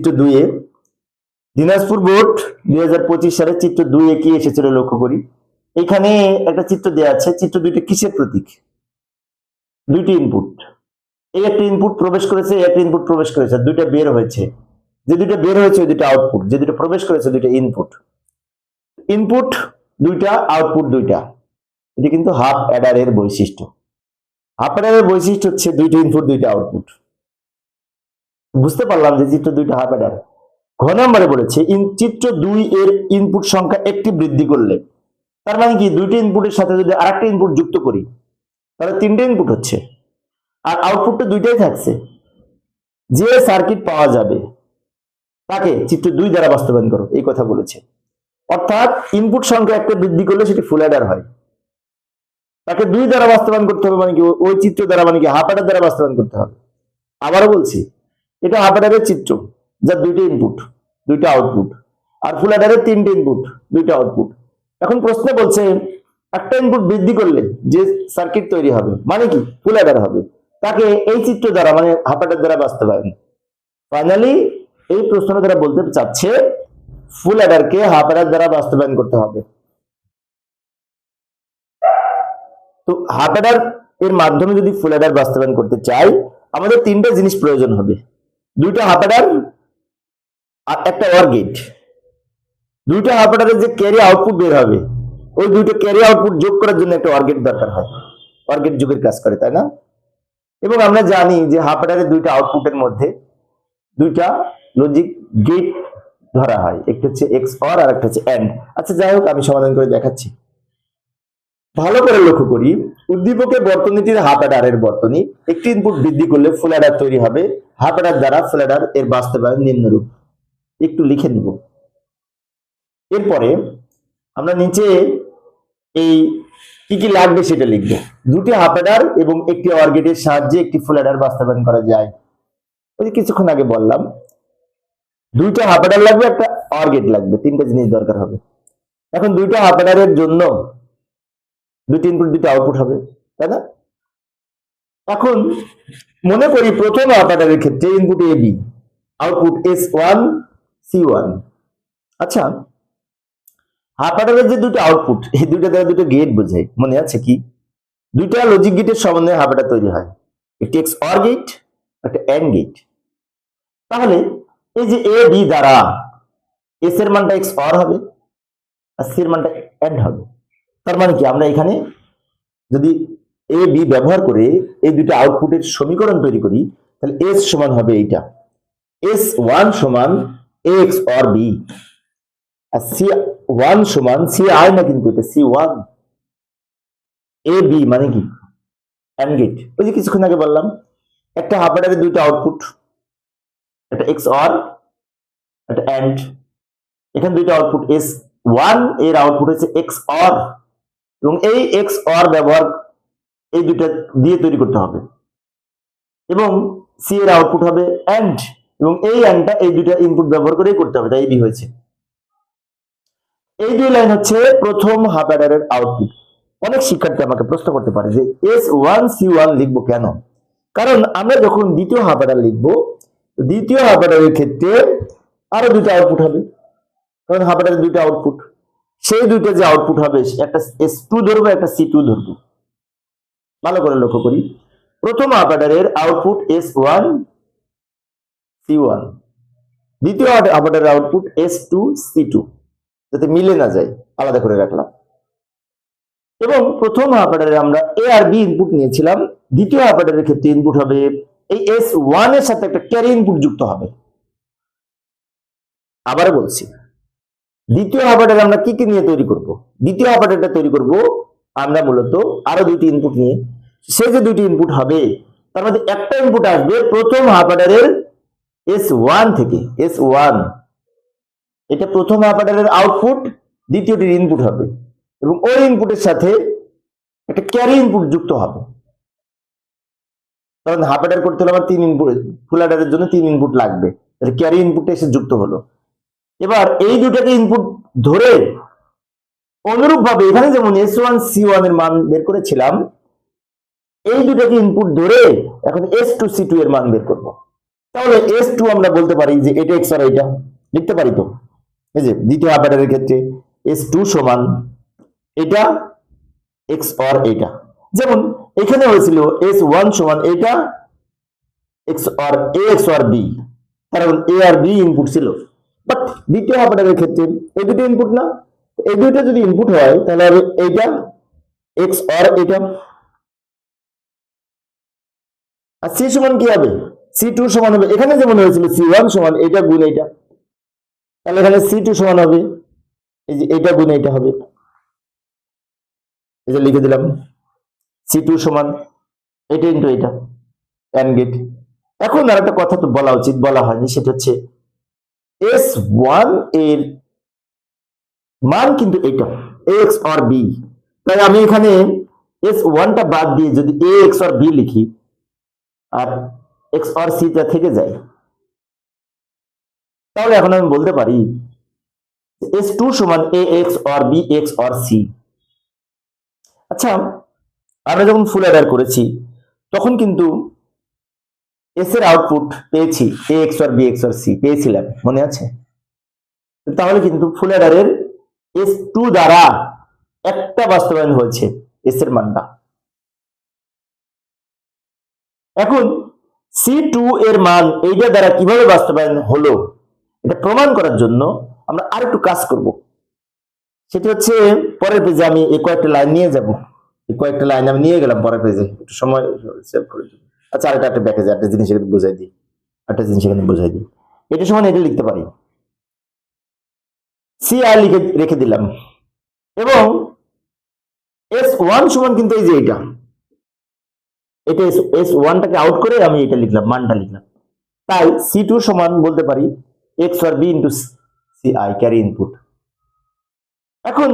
চিত্র 2 এ দিনাজপুর বোর্ড 2025 সালে চিত্র 2 এ কি এসেছিল লক্ষ্য করি। এখানে একটা চিত্র দেয়া আছে। চিত্র 2টি কিসের প্রতীক? দুইটি ইনপুট, এই একটা ইনপুট প্রবেশ করেছে, এই একটা ইনপুট প্রবেশ করেছে, দুইটা বের হয়েছে। যে দুইটা বের হয়েছে ওই দুইটা আউটপুট, যে দুইটা প্রবেশ করেছে দুইটা ইনপুট। ইনপুট দুইটা, আউটপুট দুইটা। এটি কিন্তু হাফ অ্যাডারের বৈশিষ্ট্য। হাফ অ্যাডারের বৈশিষ্ট্য হচ্ছে দুইটা ইনপুট দুইটা আউটপুট। বুঝতে পারলাম যে চিত্র 2টা হাফ অ্যাডার। ঘ নম্বরে বলেছে চিত্র 2 এর ইনপুট সংখ্যা একটি বৃদ্ধি করলে, তার মানে কি দুইটা ইনপুটের সাথে যদি আরেকটা ইনপুট যুক্ত করি তাহলে তিনটে ইনপুট হচ্ছে, আর আউটপুটটা দুইটাই থাকছে। যে সার্কিট পাওয়া যাবে তাকে চিত্র 2 দ্বারা বাস্তবায়ন করো, এই কথা বলেছে। অর্থাৎ ইনপুট সংখ্যা একটা বৃদ্ধি করলে সেটি ফুল অ্যাডার হয়। তাকে 2 দ্বারা বাস্তবায়ন করতে হবে, মানে কি ওই চিত্র দ্বারা, মানে কি হাফ অ্যাডার দ্বারা বাস্তবায়ন করতে হবে। আবারও বলছি, এটা হাফ অ্যাডারের চিত্র যার দুইটা ইনপুট দুইটা আউটপুট, আর ফুল অ্যাডারের তিনটে ইনপুট দুইটা আউটপুট। এখন প্রশ্ন বলছে একটা ইনপুট বৃদ্ধি করলে যে সার্কিট তৈরি হবে মানে কি ফুল অ্যাডার হবে, তাকে এই চিত্র দ্বারা মানে হাফ অ্যাডার দ্বারা বাস্তবায়ন। ফাইনালি এই প্রশ্নটা দ্বারা বলতে চাচ্ছে ফুল অ্যাডারকে হাফ অ্যাডার দ্বারা বাস্তবায়ন করতে হবে। তো হাফ অ্যাডার এর মাধ্যমে যদি ফুল অ্যাডার বাস্তবায়ন করতে চাই আমাদের তিনটা জিনিস প্রয়োজন হবে, দুইটা হাফ অ্যাডার আর একটা অর গেট। দুইটা হাফ অ্যাডারের যে ক্যারি আউটপুট বের হবে ওই দুইটা ক্যারি আউটপুট যোগ করার জন্য একটা অর গেট দরকার হয়। অর গেট যোগের কাজ করে, তাই না? এবং আমরা জানি যে হাফ অ্যাডারের দুইটা আউটপুটের মধ্যে দুইটা লজিক গেট ধরা হয়, একটা হচ্ছে এক্স অর আর একটা হচ্ছে এন্ড। আচ্ছা যাই হোক, আমি সমাধান করে দেখাচ্ছি। ভালো করে লক্ষ্য করি, উদ্দীপকের বর্তনীটির হাফ অ্যাডারের বর্তনী একটি ইনপুট বৃদ্ধি করলে ফুল অ্যাডার তৈরি হবে। হাফ অ্যাডার দ্বারা ফুল অ্যাডার এর বাস্তবায়ন নিম্নরূপ। একটু লিখে নিব। এরপরে আমরা নিচে এই কি কি লাগবে সেটা লিখবো। দুটি হাফ অ্যাডার এবং একটি অর গেটের সাহায্যে একটি ফুল অ্যাডার বাস্তবায়ন করা যায়। ওই যে কিছুক্ষণ আগে বললাম দুইটা হাফ অ্যাডার লাগবে, একটা অর গেট লাগবে, তিনটা জিনিস দরকার হবে। এখন দুইটা হাফ অ্যাডারের জন্য দুটি ইনপুট দুটো আউটপুট হবে, তাই না? এখন মনে করি প্রথম হাফ অ্যাডারের ক্ষেত্রে input A B, output S1 C1। আচ্ছা, হাফ অ্যাডারের যে দুটো আউটপুট এই দুইটা দ্বারা দুটো গেট বোঝায়, মনে আছে কি? দুইটা লজিক গেটের সমন্বয়ে হাফ অ্যাডার তৈরি হয়, একটি এক্স অর গেট একটা এন্ড গেট। তাহলে এই যে এ বি দ্বারা এস এর মানটা এক্স অর হবে আর সি এর মানটা এন্ড হবে। তার মানে কি আমরা এখানে যদি এ বি ব্যবহার করে এই দুটো আউটপুটের সমীকরণ তৈরি করি তাহলে এস সমান হবে এইটা, S1 সমান x or B, R C1 সমান সি আই না, কিন্তু এটা C1। এ বি মানে কি এন্ড গেট। ওই যে কিছুক্ষণ আগে বললাম একটা হাফ অ্যাডারের দুইটা আউটপুট, একটা এক্স অর একটা এন্ড। এখানে দুইটা আউটপুট S1 এর আউটপুট হচ্ছে এক্স অর, এবং এই এক্স অর ব্যবহার এই দুইটা দিয়ে তৈরি করতে হবে, এবং সি এর আউটপুট হবে এন্ড, এবং এই এন্ডটা এই দুইটা ইনপুট ব্যবহার করেই করতে হবে, তাই বি হয়েছে। এই দুই লাইন হচ্ছে প্রথম হাফ অ্যাডারের আউটপুট। অনেক শিক্ষার্থী আমাকে প্রশ্ন করতে পারে যে S1 C1 লিখবো কেন? কারণ আমরা যখন দ্বিতীয় হাফ অ্যাডার লিখবো, দ্বিতীয় হাফ অ্যাডারের ক্ষেত্রে আরো দুটো আউটপুট হবে, কারণ হাফ অ্যাডারের দুইটা আউটপুট। সেই দুইটা যে আউটপুট হবে একটা S2 ধরবো একটা C2 ধরবো। ভালো করে লক্ষ্য করি, প্রথম হাফ অ্যাডারের আউটপুট S1 C1, দ্বিতীয় হাফ অ্যাডারের আউটপুট S2 C2, যাতে মিলে না যায় আলাদা করে রাখলাম। এবং প্রথম হাফ অ্যাডারে আমরা এ আর বি ইনপুট নিয়েছিলাম, দ্বিতীয় হাফ অ্যাডারের ক্ষেত্রে ইনপুট হবে এই S1 এর সাথে একটা ক্যারি ইনপুট যুক্ত হবে। আবার বলছি, দ্বিতীয় হাফ অ্যাডার আমরা কি কি নিয়ে তৈরি করব? দ্বিতীয় হাফ অ্যাডারটা তৈরি করব আমরা মূলত আরো দুইটি ইনপুট নিয়ে। সে যে দুইটি ইনপুট হবে তার মধ্যে একটা ইনপুট আসবে প্রথম হাফ অ্যাডারের S1 থেকে। S1 এটা প্রথম হাফ অ্যাডারের আউটপুট, দ্বিতীয়টির ইনপুট হবে, এবং ওই ইনপুটের সাথে একটা ক্যারি ইনপুট যুক্ত হবে। কারণ হাফ অ্যাডার করতে হলে আমার তিন ইনপুট, ফুল অ্যাডারের জন্য তিন ইনপুট লাগবে, ক্যারি ইনপুটটা এসে যুক্ত হলো। এবার এই দুটাকে ইনপুট ধরে অনুরূপ ভাবে এখানে যেমন S1 C1 এর মান বের করেছিলাম, এই দুটাকে ইনপুট ধরে এখন S2 C2 এর মান বের করব। তাহলে এস টু আমরা বলতে পারি যে এটা এক্স আর এটা লিখতে পারি তো। এই যে দ্বিতীয় হাফ অ্যাডারের ক্ষেত্রে এস টু সমান এটা এক্স অর এটা, যেমন এখানে হয়েছিল এস ওয়ান সমান এটা X or A x or B, কারণ এ আর বি ইনপুট ছিল। বাট দ্বিতীয় হাফ অ্যাডারের ক্ষেত্রে এই দুটো ইনপুট না, এই দুইটা যদি ইনপুট হয় তাহলে হবে এইটা এক্স অর এটা। আর সি সমান কি হবে, সি টু সমান হবে এখানে যেমন হয়েছিল সি ওয়ান সমান এটা গুণ এইটা, তাহলে এখানে সি টু সমান হবে এই যে এটা গুণ এইটা হবে, এই যে লিখে দিলাম সি টু সমান এটা ইন্টু এটা এন্ড গেট। এখন আর একটা কথা তো বলা উচিত, বলা হয়নি, সেটা হচ্ছে এস ওয়ান এর মান কিন্তু এটা এক্স অর বি, তাই আমি এখানে এস ওয়ানটা বাদ দিয়ে যদি এ এক্স অর বি লিখি আর এক্স অর সিটা থেকে যায়, তাহলে এখন আমি বলতে পারি এস টু সমান A x or B XOR C. আচ্ছা, আমরা যখন ফুল অ্যাডার করেছি তখন কিন্তু এস এর আউটপুট পেয়েছি A x or B XOR C পেয়েছিলাম, মনে আছে? তাহলে কিন্তু ফুল অ্যাডারের এস টু দ্বারা একটা বাস্তবায়ন হয়েছে এস এর মানটা। এখন সি টু এর মান এইটা দ্বারা কিভাবে বাস্তবায়ন হলো এটা প্রমাণ করার জন্য আমরা আর একটু কাজ করব। সেটা হচ্ছে পরের পেজে আমি এই কয়েকটা লাইন নিয়ে যাব, এই কয়েকটা লাইন আমি নিয়ে গেলাম পরের পেজে, একটু সময় সেভ করে দিই। আচ্ছা, আরেকটা একটা ব্যাকে একটা জিনিস এখানে বোঝাই দিই, একটা জিনিস এখানে বোঝাই দিই। এটা সমান এটা লিখতে পারি, সি আর লিখে রেখে দিলাম, এবং এস ওয়ান সমান কিন্তু এই যে এটা এটা এস ওয়ানটাকে আউট করে আমি এটা লিখলাম, মানটা লিখলাম। তাই সি টু সমান বলতে পারি এক্স আর B into C I carry input. এখন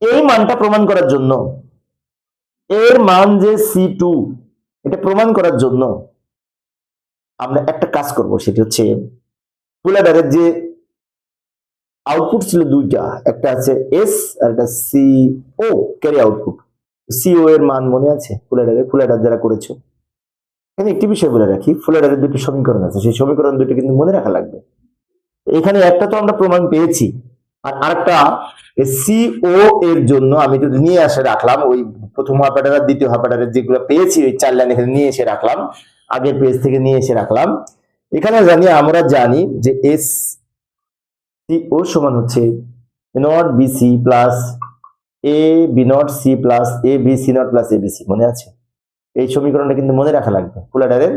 এই মানটা প্রমাণ করার জন্য, এর মান যে সি টু এটা প্রমাণ করার জন্য আমরা একটা কাজ করব, সেটা হচ্ছে ফুল অ্যাডারের যে আউটপুট ছিল দুইটা, একটা আছে এস আর একটা সি ও ক্যারি আউটপুট। সিও এর মান মনে আছে? ফুল অ্যাডার যারা করেছো, এখানে একটি বিষয় বলে রাখি, ফুল অ্যাডারের দুটি সমীকরণ আছে, সেই সমীকরণ দুটি কিন্তু মনে রাখা লাগবে। এখানে একটা তো আমরা প্রমাণ পেয়েছি, আর আরেকটা সিও এর জন্য আমি যদি নিয়ে এসে রাখলাম, ওই প্রথম হাফ অ্যাডার আর দ্বিতীয় হাফ অ্যাডারের যেগুলো পেয়েছি ওই চার লাইন এখানে নিয়ে এসে রাখলাম, আগের পেজ থেকে নিয়ে এসে রাখলাম। এখানে আমরা জানি যে এস সিও সমান হচ্ছে not BC plus A B not C plus A B C not plus A B C, মনে আছে? এই সমীকরণটা কিন্তু মনে রাখা লাগবে। ফুল অ্যাডারের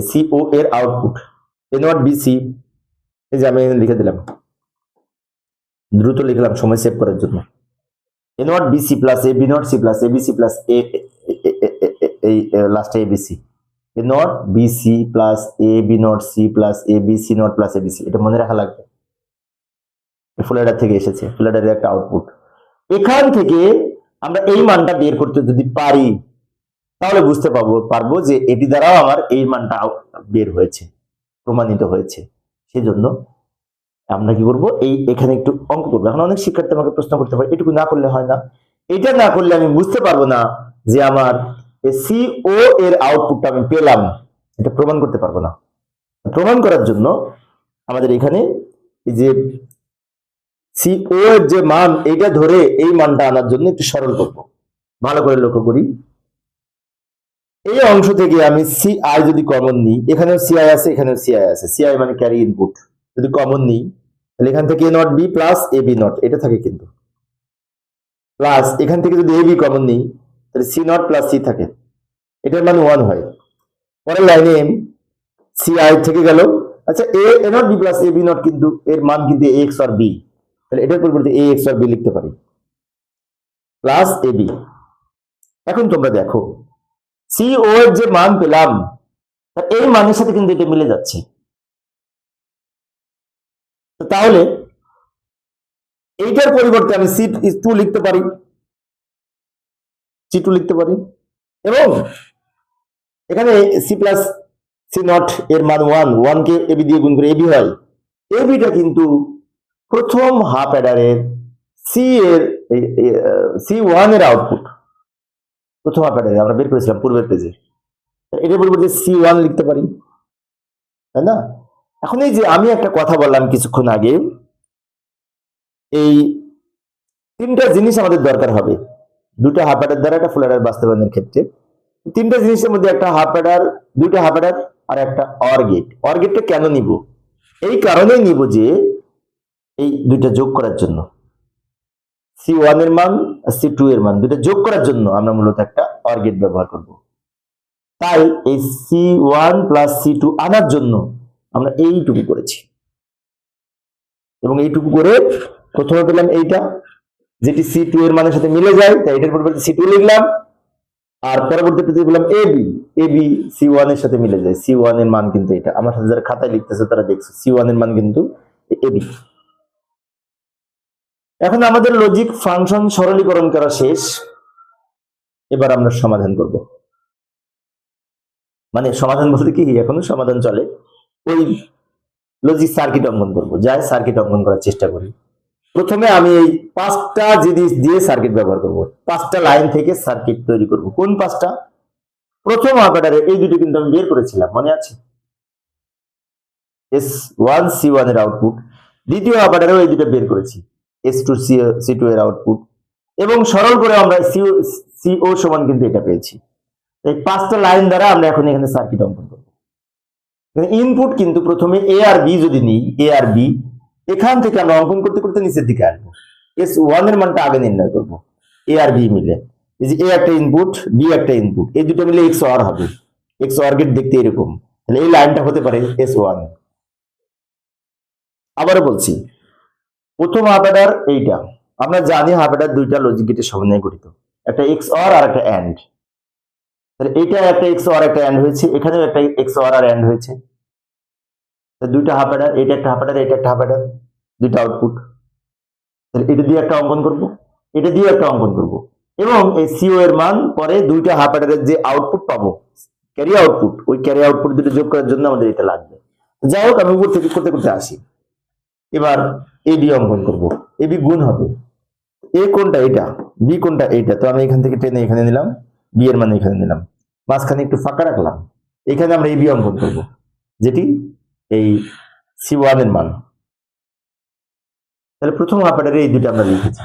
সিও এর আউটপুট এ নট বিসি, এই যে আমি লিখে দিলাম, দ্রুত লিখলাম সময় সেভ করার জন্য, A not BC plus A B not C plus A B সি প্লাস এই লাস্টে A B C, A not BC plus A B not C plus A B C not plus A B C, এটা মনে রাখা লাগবে। ফুল Eder থেকে এসেছে, ফুল অ্যাডারের একটা আউটপুট। এখান থেকে আমরা এই মানটা বের করতে যদি পারি তাহলে বুঝতে পারবো যে এটি দ্বারাও আমার এই মানটা বের হয়েছে, প্রমাণিত হয়েছে। সেজন্য আমরা কি করবো, এখানে একটু অঙ্ক করবো। এখন অনেক শিক্ষার্থী আমাকে প্রশ্ন করতে পারে এটুকু না করলে হয় না? এটা না করলে আমি বুঝতে পারবো না যে আমার সিও এর আউটপুটটা আমি পেলাম, এটা প্রমাণ করতে পারবো না। প্রমাণ করার জন্য আমাদের এখানে এই যে সিও এর যে মান এইটা ধরে এই মানটা আনার জন্য একটু সরল করব। ভালো করে লক্ষ্য করি, এই অংশ থেকে আমি সিআই যদি কমন নিই, এখানেও সিআই আছে এখানেও সিআই আছে, সিআই মানে ক্যারি ইনপুট, যদি কমন নিই তাহলে এখান থেকে A not B plus A B not এটা থাকে কিন্তু, প্লাস এখান থেকে যদি এ বি কমন নিই তাহলে সি নট প্লাস সি থাকে, এটার মান 1 হয়। পরের লাইনে সিআই থেকে গেল, আচ্ছা A not B plus A B not কিন্তু এর মান কিন্তু এ এক্স আর বি, তাহলে এটার পরিবর্তে এ এক্স আর বি লিখতে পারি প্লাস এ বি। এখন তোমরা দেখো সিও এর যে মান পেলাম এই মানের সাথে কিন্তু এটা মিলে যাচ্ছে, তাহলে এইটার পরিবর্তে আমি সি টু লিখতে পারি, সি টু লিখতে পারি, এবং এখানে সি প্লাস সি নট এর মান 1 কে এবি দিয়ে গুণ করে এবি হয়। এবিটা কিন্তু প্রথম হাফ অ্যাডারের সি এর সি ওয়ান এর আউটপুট, প্রথম হাফ অ্যাডারে আমরা বের করেছিলাম পূর্বের পেজে, এটার পরিবর্তে সি ওয়ান লিখতে পারি। তাই না? এখন এই যে আমি একটা কথা বললাম কিছুক্ষণ আগে, এই তিনটা জিনিস আমাদের দরকার হবে দুটো হাফ অ্যাডার দ্বারা একটা ফুল অ্যাডার বাস্তবায়নের ক্ষেত্রে। তিনটা জিনিসের মধ্যে একটা হাফ অ্যাডার, দুইটা হাফ অ্যাডার আর একটা অর গেট। অর গেটটা কেন নিব? এই কারণেই নিব যে এই দুইটা যোগ করার জন্য, C1 এর মান আর C2 এর মান দুইটা যোগ করার জন্য আমরা মূলত একটা অর গেট ব্যবহার করব। তাই এই C1 প্লাস C2 আনার জন্য আমরা এইটুকু করেছি, এবং এইটুকু করে প্রথমে পেলাম এইটা যেটি C2 এর মানের সাথে মিলে যায়, তাই এটার পরিবর্তে C2 লিখলাম। আর পরবর্তীতে পেলাম এবি C1 এর সাথে মিলে যায়। C1 এর মান কিন্তু এটা, আমার সাথে যারা খাতায় লিখতেছে তারা দেখছো C1 এর মান কিন্তু এবি। এখন আমাদের লজিক ফাংশন সরলীকরণ করা শেষ, এবার আমরা সমাধান করব। মানে সমাধান বলতে কি, এখনো সমাধান চলে, ওই লজিক সার্কিট অঙ্কন করব। যাই সার্কিট অঙ্কন করার চেষ্টা করি। প্রথমে আমি এই 5টা জিনিস দিয়ে সার্কিট ব্যবহার করব, 5টা লাইন থেকে সার্কিট তৈরি করব। কোন 5টা? প্রথম অপারেটরে এই দুটো কিন্তু আমি বের করেছিলাম, মনে আছে? S1 C1 এর আউটপুট। দ্বিতীয় অপারেটরেও এই দুটো বের করেছি, S2 C2 এর আউটপুট, এবং সরল করে আমরা CO সমান কিন্তু এটা পেয়েছি। এই 5টা লাইন দ্বারা আমরা এখন এখানে সার্কিট অঙ্কন করব। ইনপুট কিন্তু প্রথমে A আর B যদি নিই, A আর B, এখান থেকে আমরা অঙ্কন করতে করতে নিচের দিকে আসবো। S1 এর মানটা আগে নির্ণয় করব, A আর B মিলে। এই যে A একটা ইনপুট, B একটা ইনপুট, এই দুটো মিলে XOR হবে। XOR গেট দেখতে এরকম, তাহলে এই লাইনটা হতে পারে S1। আবারও বলছি, প্রথম হাফ অ্যাডার এইটা, আমরা জানি হাফ অ্যাডার দুইটা লজিক গেটের সমন্বয়ে গঠিত, একটা XOR আর একটা AND। তাহলে এইটা একটা XOR একটা AND হয়েছে, এখানেও একটা XOR আর AND হয়েছে। দুইটা হাফ অ্যাডার, এটা একটা হাফ অ্যাডার, এটা একটা হাফ অ্যাডার, দুইটা আউটপুট। তাহলে এটা দিয়ে একটা অঙ্কন করব, এটা দিয়ে একটা অঙ্কন করব, এবং এই CO এর মান পরে দুইটা হাফ অ্যাডারের যে আউটপুট পাবো, ক্যারি আউটপুট, ওই ক্যারি আউটপুট দুটো যোগ করার জন্য আমাদের এটা লাগবে। যাই হোক, আমি উপর থেকে করতে করতে আসি। এবার AB অঙ্কন করব, AB গুণ হবে A কোনটা এটা, B কোনটা এটা, তো আমি এখান থেকে টেনে এখানে নিলাম, B এর মান এখানে নিলাম, মাঝখানে একটু ফাঁকা রাখলাম, এখানে আমরা AB অঙ্কন করব, যেটি এই C1 এর মান। তাহলে প্রথম হাফ অ্যাডারে এই দুটো আমরা লিখেছি,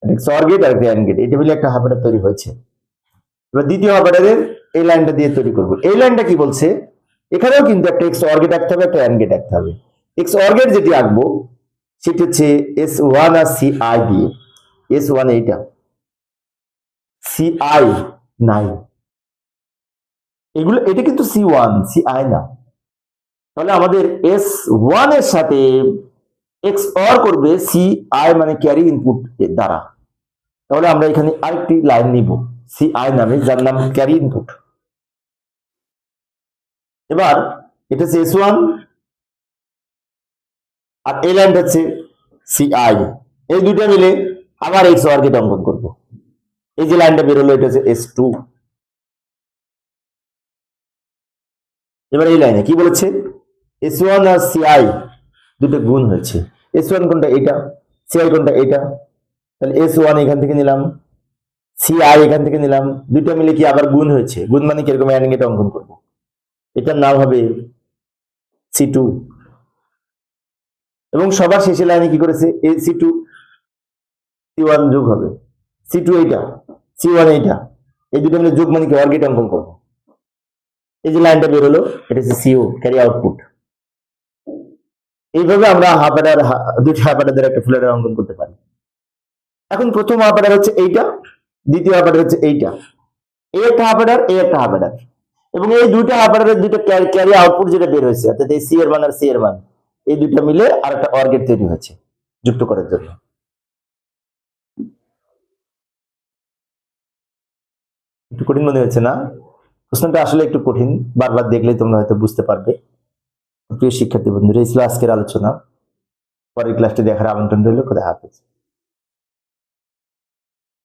XOR গেট আর একটা AND গেট, এটা মিলে একটা হাফ অ্যাডার তৈরি হয়েছে। এবার দ্বিতীয় হাফ অ্যাডারের এই লাইনটা দিয়ে তৈরি করব। এই লাইনটা কি বলছে, এখানেও কিন্তু একটা XOR গেট আঁকতে হবে, একটা AND গেট আঁকতে হবে। XOR গেট যেটি আঁকবো সেটি হচ্ছে S1 আর CI দিয়ে। S1 এইটা, CI নাই, এগুলো, এটা কিন্তু C1, CI না। তাহলে আমাদের S1 এর সাথে XOR করবে CI মানে ক্যারি ইনপুট দ্বারা। তাহলে আমরা এখানে আরেকটি লাইন নিব CI নামে, যার নাম ক্যারি ইনপুট। এবার এটা হচ্ছে S1 আর এই লাইনটা হচ্ছে CI, এই দুইটা মিলে আবার XOR গেট অঙ্কন করব। এই যে লাইনটা বেরোলো এটা হচ্ছে S2। এবার এই লাইনে কি বলেছে, S1 আর CI দুটো গুণ হয়েছে। S1 কোনটা, এটা, CI কোনটা, এটা। তাহলে S1 এখান থেকে নিলাম, CI এখান থেকে নিলাম, দুটো মিলে কি আবার গুণ হয়েছে। গুণ মানে কিরকম, AND গেট অঙ্কন করব, এটার নাম হবে C2। এবং সবার শেষে লাইনে কি করেছে, C2 C1 যোগ হবে, C2 এইটা, C1 এইটা, এই দুটো মিলে যোগ মানে কি OR গেট অঙ্কন করব। এই যে লাইনটা বের হলো এটা হচ্ছে CO, ক্যারি আউটপুট। এইভাবে আমরা হাফ অ্যাডার, দুইটা হাফ অ্যাডার একটা ফুল অ্যাডার অঙ্কন করতে পারি। এখন প্রথম হাফ অ্যাডার হচ্ছে এইটা, দ্বিতীয় হাফ অ্যাডার হচ্ছে এইটা, এই একটা হাফ অ্যাডার, এই একটা হাফ অ্যাডার, এবং এই দুইটা হাফ অ্যাডারের দুইটা ক্যারি আউটপুট যেটা বের হয়েছে, অর্থাৎ এই C এর মান আর C এর মান, এই দুইটা মিলে আর একটা OR গেট তৈরি হয়েছে যুক্ত করার জন্য। একটু কঠিন মনে হচ্ছে না? প্রশ্নটা আসলে একটু কঠিন, বারবার দেখলেই তোমরা হয়তো বুঝতে পারবে। প্রিয় শিক্ষার্থী বন্ধুরা, এই ছিল আজকের আলোচনা। পরের ক্লাসটি দেখার আমন্ত্রণ রইল। খোদা হাফেজ।